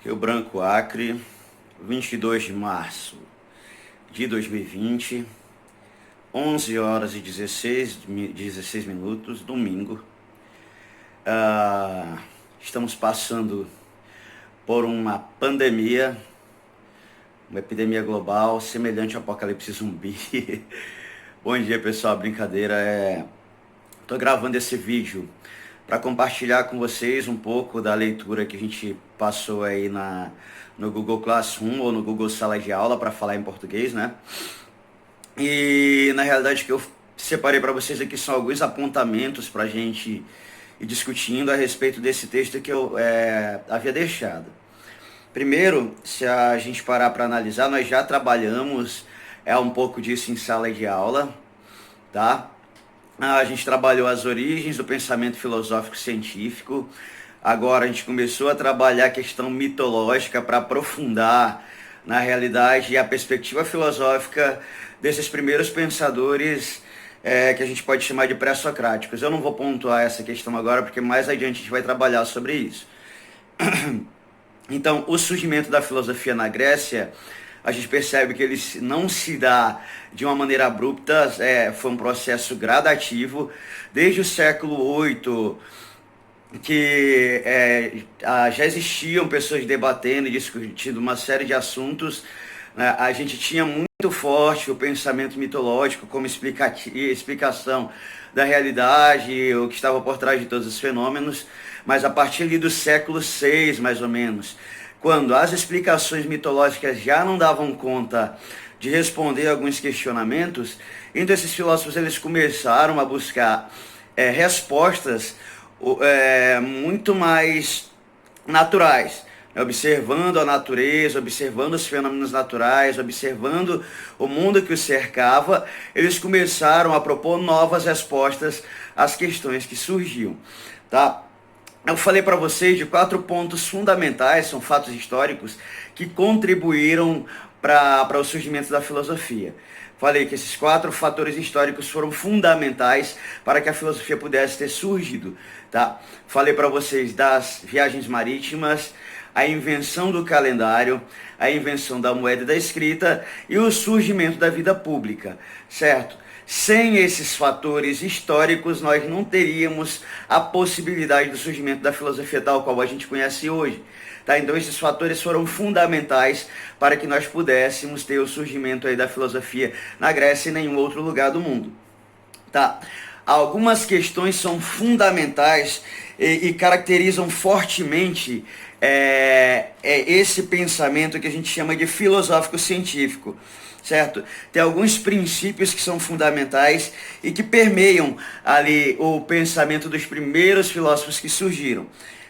Rio Branco, Acre, 22 de março de 2020, 11 horas e 16 minutos, domingo. Estamos passando por uma pandemia, uma epidemia global semelhante ao apocalipse zumbi. Bom dia, pessoal, brincadeira. Estou gravando esse vídeo para compartilhar com vocês um pouco da leitura que a gente passou aí no Google Classroom ou no Google Sala de Aula, para falar em português, né? E na realidade o que eu separei para vocês aqui são alguns apontamentos para a gente ir discutindo a respeito desse texto que eu havia deixado. Primeiro, se a gente parar para analisar, nós já trabalhamos um pouco disso em sala de aula, tá? A gente trabalhou as origens do pensamento filosófico científico. Agora a gente começou a trabalhar a questão mitológica para aprofundar na realidade a perspectiva filosófica desses primeiros pensadores que a gente pode chamar de pré-socráticos. Eu não vou pontuar essa questão agora porque mais adiante a gente vai trabalhar sobre isso. Então, o surgimento da filosofia na Grécia, a gente percebe que ele não se dá de uma maneira abrupta, foi um processo gradativo, desde o século VIII, que já existiam pessoas debatendo e discutindo uma série de assuntos, né? A gente tinha muito forte o pensamento mitológico como explicação da realidade, o que estava por trás de todos os fenômenos, mas a partir ali do século VI, mais ou menos, quando as explicações mitológicas já não davam conta de responder alguns questionamentos, então esses filósofos eles começaram a buscar respostas muito mais naturais, observando a natureza, observando os fenômenos naturais, observando o mundo que os cercava. Eles começaram a propor novas respostas às questões que surgiam, tá? Eu falei para vocês de 4 pontos fundamentais, são fatos históricos, que contribuíram para o surgimento da filosofia. Falei que esses 4 fatores históricos foram fundamentais para que a filosofia pudesse ter surgido, tá? Falei para vocês das viagens marítimas, a invenção do calendário, a invenção da moeda e da escrita e o surgimento da vida pública, certo? Sem esses fatores históricos, nós não teríamos a possibilidade do surgimento da filosofia tal qual a gente conhece hoje. Tá? Então, esses fatores foram fundamentais para que nós pudéssemos ter o surgimento aí da filosofia na Grécia e em nenhum outro lugar do mundo. Tá? Algumas questões são fundamentais e caracterizam fortemente esse pensamento que a gente chama de filosófico-científico. Certo? Tem alguns princípios que são fundamentais e que permeiam ali o pensamento dos primeiros filósofos que surgiram.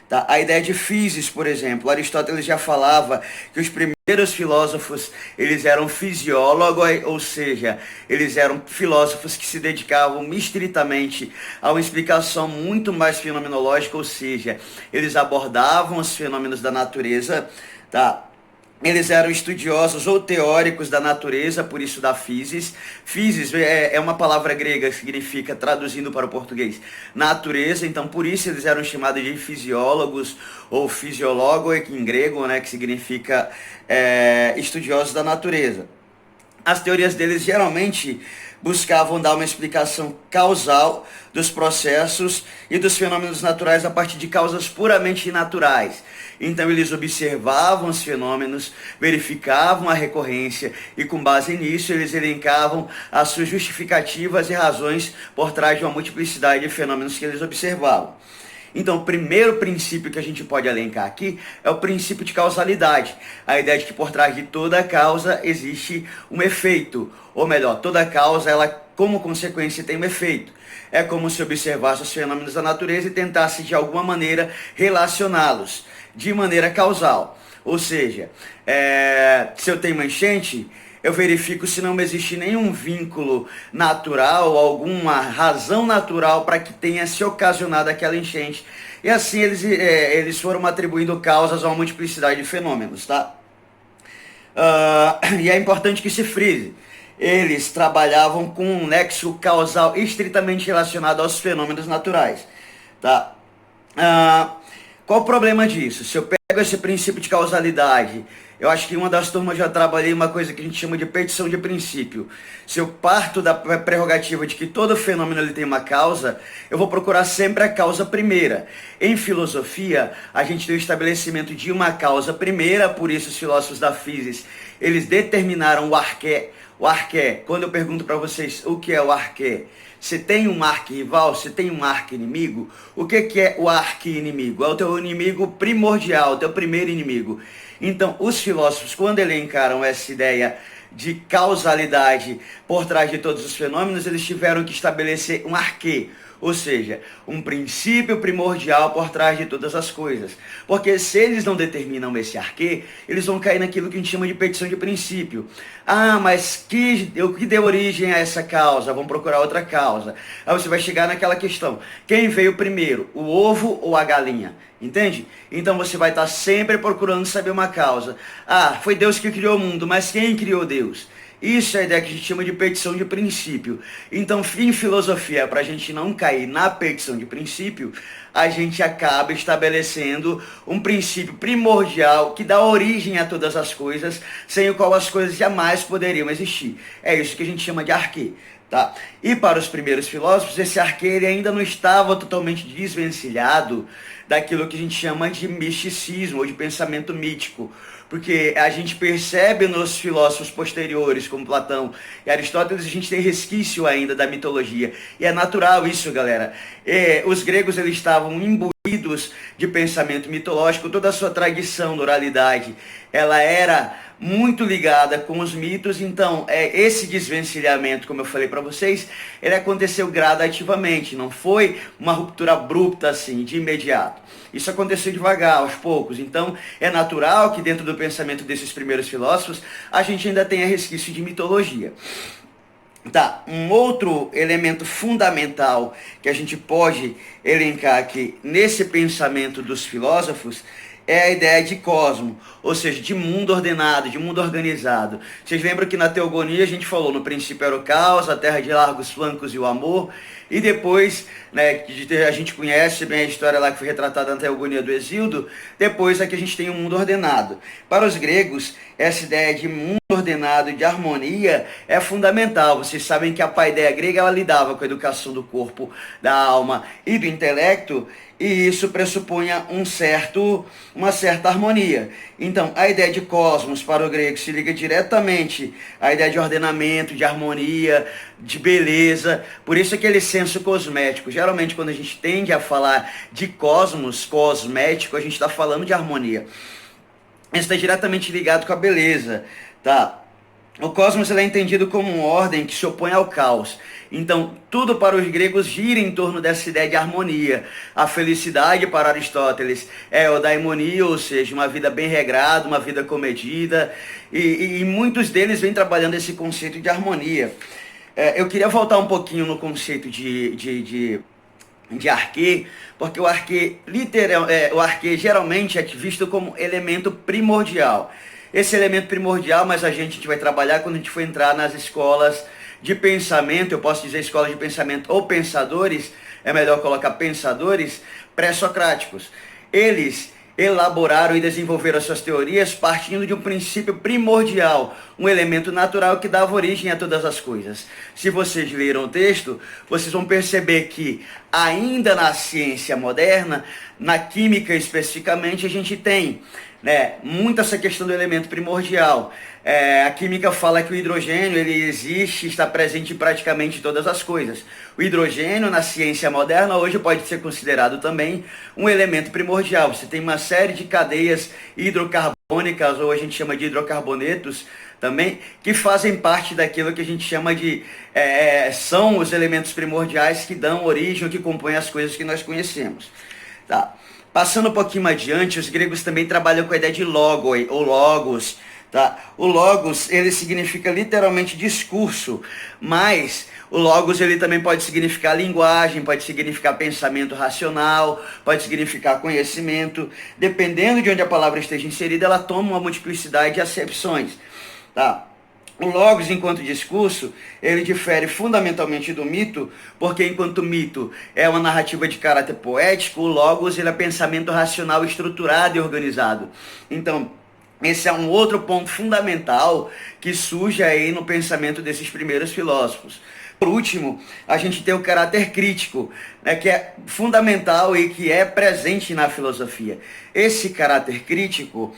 Tá? A ideia de physis, por exemplo, Aristóteles já falava que os primeiros filósofos eles eram fisiólogos, ou seja, eles eram filósofos que se dedicavam estritamente a uma explicação muito mais fenomenológica, ou seja, eles abordavam os fenômenos da natureza, tá? Eles eram estudiosos ou teóricos da natureza, por isso da physis. Physis é uma palavra grega que significa, traduzindo para o português, natureza. Então, por isso eles eram chamados de fisiólogos ou fisiólogo em grego, né, que significa estudiosos da natureza. As teorias deles geralmente buscavam dar uma explicação causal dos processos e dos fenômenos naturais a partir de causas puramente naturais. Então eles observavam os fenômenos, verificavam a recorrência e com base nisso eles elencavam as suas justificativas e razões por trás de uma multiplicidade de fenômenos que eles observavam. Então, o primeiro princípio que a gente pode elencar aqui é o princípio de causalidade. A ideia de que por trás de toda causa existe um efeito. Ou melhor, toda causa, ela como consequência tem um efeito. É como se observasse os fenômenos da natureza e tentasse de alguma maneira relacioná-los de maneira causal. Ou seja, se eu tenho uma enchente, eu verifico se não existe nenhum vínculo natural, alguma razão natural para que tenha se ocasionado aquela enchente. E assim eles foram atribuindo causas a uma multiplicidade de fenômenos, tá? E é importante que se frise. Eles trabalhavam com um nexo causal estritamente relacionado aos fenômenos naturais, tá? Qual o problema disso? Se eu pego esse princípio de causalidade, eu acho que em uma das turmas já trabalhei uma coisa que a gente chama de petição de princípio. Se eu parto da prerrogativa de que todo fenômeno ele tem uma causa, eu vou procurar sempre a causa primeira. Em filosofia, a gente tem o estabelecimento de uma causa primeira, por isso os filósofos da física, eles determinaram o arqué. O arqué, quando eu pergunto para vocês o que é o arqué, você tem um arquirrival, você tem um arqui-inimigo? O que é o arqui-inimigo? É o teu inimigo primordial, o teu primeiro inimigo. Então, os filósofos, quando elencaram essa ideia de causalidade por trás de todos os fenômenos, eles tiveram que estabelecer um arquê, ou seja, um princípio primordial por trás de todas as coisas. Porque se eles não determinam esse arquê, eles vão cair naquilo que a gente chama de petição de princípio. Ah, mas o que deu origem a essa causa? Vamos procurar outra causa. Aí você vai chegar naquela questão: quem veio primeiro, o ovo ou a galinha? Entende? Então você vai estar sempre procurando saber uma causa. Ah, foi Deus que criou o mundo, mas quem criou Deus? Isso é a ideia que a gente chama de petição de princípio. Então, em filosofia, para a gente não cair na petição de princípio, a gente acaba estabelecendo um princípio primordial que dá origem a todas as coisas, sem o qual as coisas jamais poderiam existir. É isso que a gente chama de arquê. Tá? E para os primeiros filósofos, esse arquê ele ainda não estava totalmente desvencilhado daquilo que a gente chama de misticismo ou de pensamento mítico, porque a gente percebe nos filósofos posteriores, como Platão e Aristóteles, a gente tem resquício ainda da mitologia, e é natural isso, galera. Os gregos eles estavam imbuídos de pensamento mitológico, toda a sua tradição da oralidade, ela era muito ligada com os mitos. Então, esse desvencilhamento, como eu falei para vocês, ele aconteceu gradativamente, não foi uma ruptura abrupta assim, de imediato. Isso aconteceu devagar, aos poucos. Então, é natural que dentro do pensamento desses primeiros filósofos, a gente ainda tenha resquício de mitologia. Tá, um outro elemento fundamental que a gente pode elencar aqui nesse pensamento dos filósofos é a ideia de cosmo, ou seja, de mundo ordenado, de mundo organizado. Vocês lembram que na teogonia a gente falou, no princípio era o caos, a terra de largos flancos e o amor, e depois, né, a gente conhece bem a história lá que foi retratada na teogonia do Hesíodo, depois é que a gente tem um mundo ordenado. Para os gregos, essa ideia de mundo ordenado, de harmonia, é fundamental. Vocês sabem que a paideia grega ela lidava com a educação do corpo, da alma e do intelecto, e isso pressupunha uma certa harmonia. Então, a ideia de cosmos para o grego se liga diretamente à ideia de ordenamento, de harmonia, de beleza. Por isso aquele senso cosmético. Geralmente, quando a gente tende a falar de cosmos, cosmético, a gente está falando de harmonia. Isso está diretamente ligado com a beleza, tá? O cosmos ele é entendido como uma ordem que se opõe ao caos. Então, tudo para os gregos gira em torno dessa ideia de harmonia. A felicidade para Aristóteles é a daimonia, ou seja, uma vida bem regrada, uma vida comedida. E muitos deles vêm trabalhando esse conceito de harmonia. Eu queria voltar um pouquinho no conceito de arquê, porque o arquê geralmente é visto como elemento primordial. Esse elemento primordial, mas a gente vai trabalhar quando a gente for entrar nas escolas de pensamento, eu posso dizer escolas de pensamento ou pensadores, é melhor colocar pensadores pré-socráticos. Eles elaboraram e desenvolveram as suas teorias partindo de um princípio primordial, um elemento natural que dava origem a todas as coisas. Se vocês leram o texto, vocês vão perceber que ainda na ciência moderna, na química especificamente, a gente tem muito essa questão do elemento primordial. A química fala que o hidrogênio ele existe, está presente em praticamente todas as coisas. O hidrogênio na ciência moderna hoje pode ser considerado também um elemento primordial. Você tem uma série de cadeias hidrocarbônicas, ou a gente chama de hidrocarbonetos também, que fazem parte daquilo que a gente chama de são os elementos primordiais que dão origem, que compõem as coisas que nós conhecemos. Tá? Passando um pouquinho adiante, os gregos também trabalham com a ideia de logoi, ou logos. Tá? O logos, ele significa literalmente discurso, mas o logos ele também pode significar linguagem, pode significar pensamento racional, pode significar conhecimento. Dependendo de onde a palavra esteja inserida, ela toma uma multiplicidade de acepções. Tá? O logos, enquanto discurso, ele difere fundamentalmente do mito, porque enquanto o mito é uma narrativa de caráter poético, o logos ele é pensamento racional estruturado e organizado. Então, esse é um outro ponto fundamental que surge aí no pensamento desses primeiros filósofos. Por último, a gente tem o caráter crítico, né, que é fundamental e que é presente na filosofia. Esse caráter crítico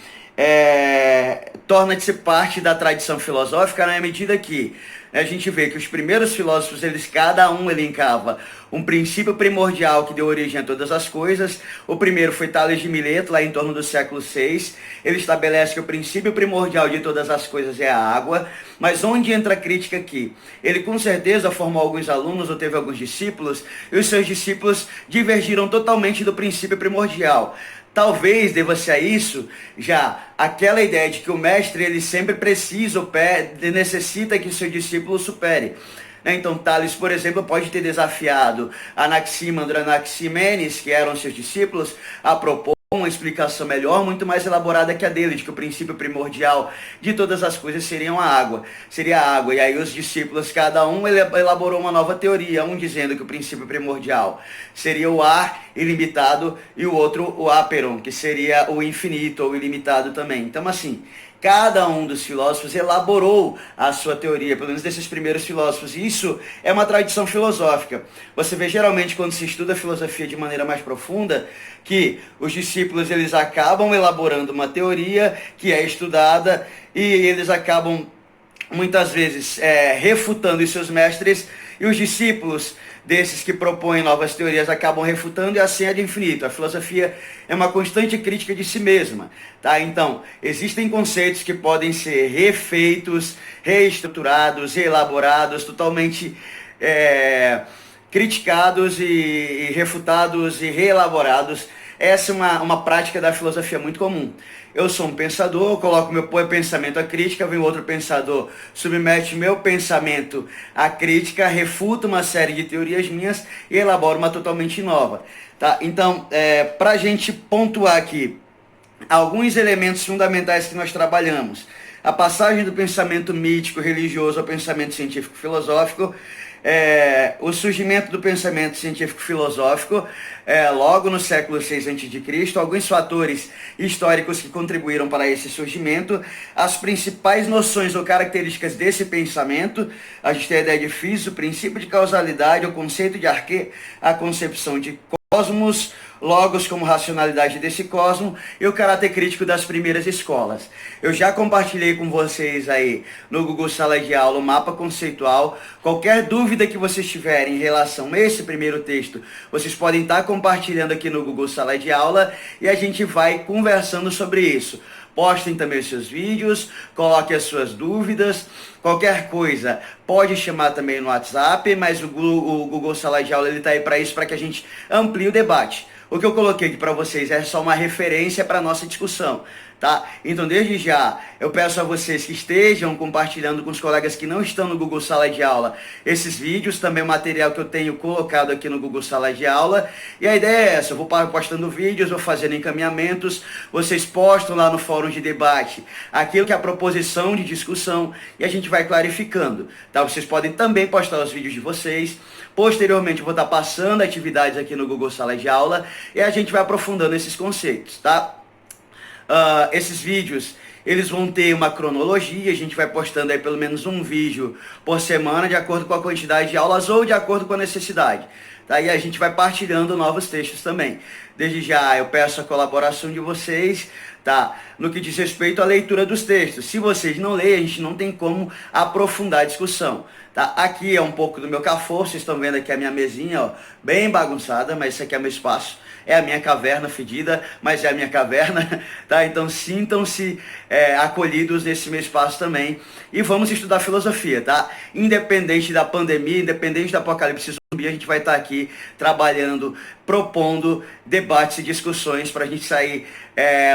torna-se parte da tradição filosófica na medida que a gente vê que os primeiros filósofos, cada um elencava um princípio primordial que deu origem a todas as coisas. O primeiro foi Tales de Mileto, lá em torno do século VI. Ele estabelece que o princípio primordial de todas as coisas é a água. Mas onde entra a crítica aqui? Ele com certeza formou alguns alunos ou teve alguns discípulos, e os seus discípulos divergiram totalmente do princípio primordial. Talvez deva-se a isso já aquela ideia de que o mestre ele sempre precisa, necessita que seu discípulo supere. Então Tales, por exemplo, pode ter desafiado Anaximandro e Anaximenes, que eram seus discípulos, a propor uma explicação melhor, muito mais elaborada que a dele, de que o princípio primordial de todas as coisas seria a água. E aí os discípulos, cada um elaborou uma nova teoria, um dizendo que o princípio primordial seria o ar ilimitado e o outro o áperon, que seria o infinito ou ilimitado também. Então, assim, cada um dos filósofos elaborou a sua teoria, pelo menos desses primeiros filósofos. E isso é uma tradição filosófica. Você vê geralmente quando se estuda a filosofia de maneira mais profunda, que os discípulos eles acabam elaborando uma teoria que é estudada e eles acabam muitas vezes refutando os seus mestres, e os discípulos desses que propõem novas teorias acabam refutando, e assim é de infinito. A filosofia é uma constante crítica de si mesma, tá? Então, existem conceitos que podem ser refeitos, reestruturados, reelaborados, totalmente criticados e refutados e reelaborados. Essa é uma prática da filosofia muito comum. Eu sou um pensador, coloco meu pensamento à crítica, vem outro pensador, submete meu pensamento à crítica, refuta uma série de teorias minhas e elabora uma totalmente nova. Tá? Então, para a gente pontuar aqui alguns elementos fundamentais que nós trabalhamos, a passagem do pensamento mítico religioso ao pensamento científico filosófico, o surgimento do pensamento científico-filosófico logo no século VI a.C., alguns fatores históricos que contribuíram para esse surgimento, as principais noções ou características desse pensamento. A gente tem a ideia de física, o princípio de causalidade, o conceito de arquê, a concepção de cosmos, logos como racionalidade desse cosmo e o caráter crítico das primeiras escolas. Eu já compartilhei com vocês aí no Google Sala de Aula o mapa conceitual. Qualquer dúvida que vocês tiverem em relação a esse primeiro texto, vocês podem estar compartilhando aqui no Google Sala de Aula e a gente vai conversando sobre isso. Postem também os seus vídeos, coloquem as suas dúvidas, qualquer coisa pode chamar também no WhatsApp, mas o Google Sala de Aula está aí para isso, para que a gente amplie o debate. O que eu coloquei aqui para vocês é só uma referência para a nossa discussão, tá? Então, desde já, eu peço a vocês que estejam compartilhando com os colegas que não estão no Google Sala de Aula esses vídeos, também o material que eu tenho colocado aqui no Google Sala de Aula. E a ideia é essa, eu vou postando vídeos, vou fazendo encaminhamentos, vocês postam lá no fórum de debate aquilo que é a proposição de discussão e a gente vai clarificando, tá? Vocês podem também postar os vídeos de vocês. Posteriormente, eu vou estar passando atividades aqui no Google Sala de Aula e a gente vai aprofundando esses conceitos, tá? Esses vídeos, eles vão ter uma cronologia, a gente vai postando aí pelo menos um vídeo por semana, de acordo com a quantidade de aulas ou de acordo com a necessidade. Tá? E a gente vai partilhando novos textos também. Desde já eu peço a colaboração de vocês, tá? No que diz respeito à leitura dos textos. Se vocês não leem, a gente não tem como aprofundar a discussão. Tá? Aqui é um pouco do meu cafofo, vocês estão vendo aqui a minha mesinha, ó, bem bagunçada, mas isso aqui é meu espaço. É a minha caverna fedida, mas é a minha caverna, tá? Então sintam-se acolhidos nesse meu espaço também. E vamos estudar filosofia, tá? Independente da pandemia, independente do apocalipse zumbi, a gente vai estar aqui trabalhando, propondo debates e discussões para a gente sair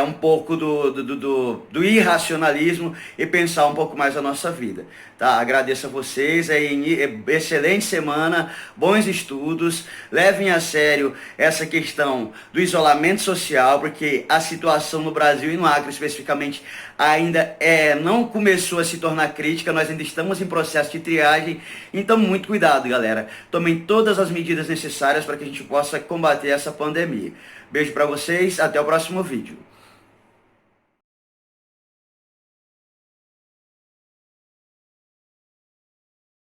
um pouco do irracionalismo e pensar um pouco mais a nossa vida. Tá? Agradeço a vocês, excelente semana, bons estudos, levem a sério essa questão do isolamento social, porque a situação no Brasil e no Acre especificamente ainda não começou a se tornar crítica, nós ainda estamos em processo de triagem, então muito cuidado, galera. Tomem todas as medidas necessárias para que a gente possa combater essa pandemia. Beijo para vocês, até o próximo vídeo.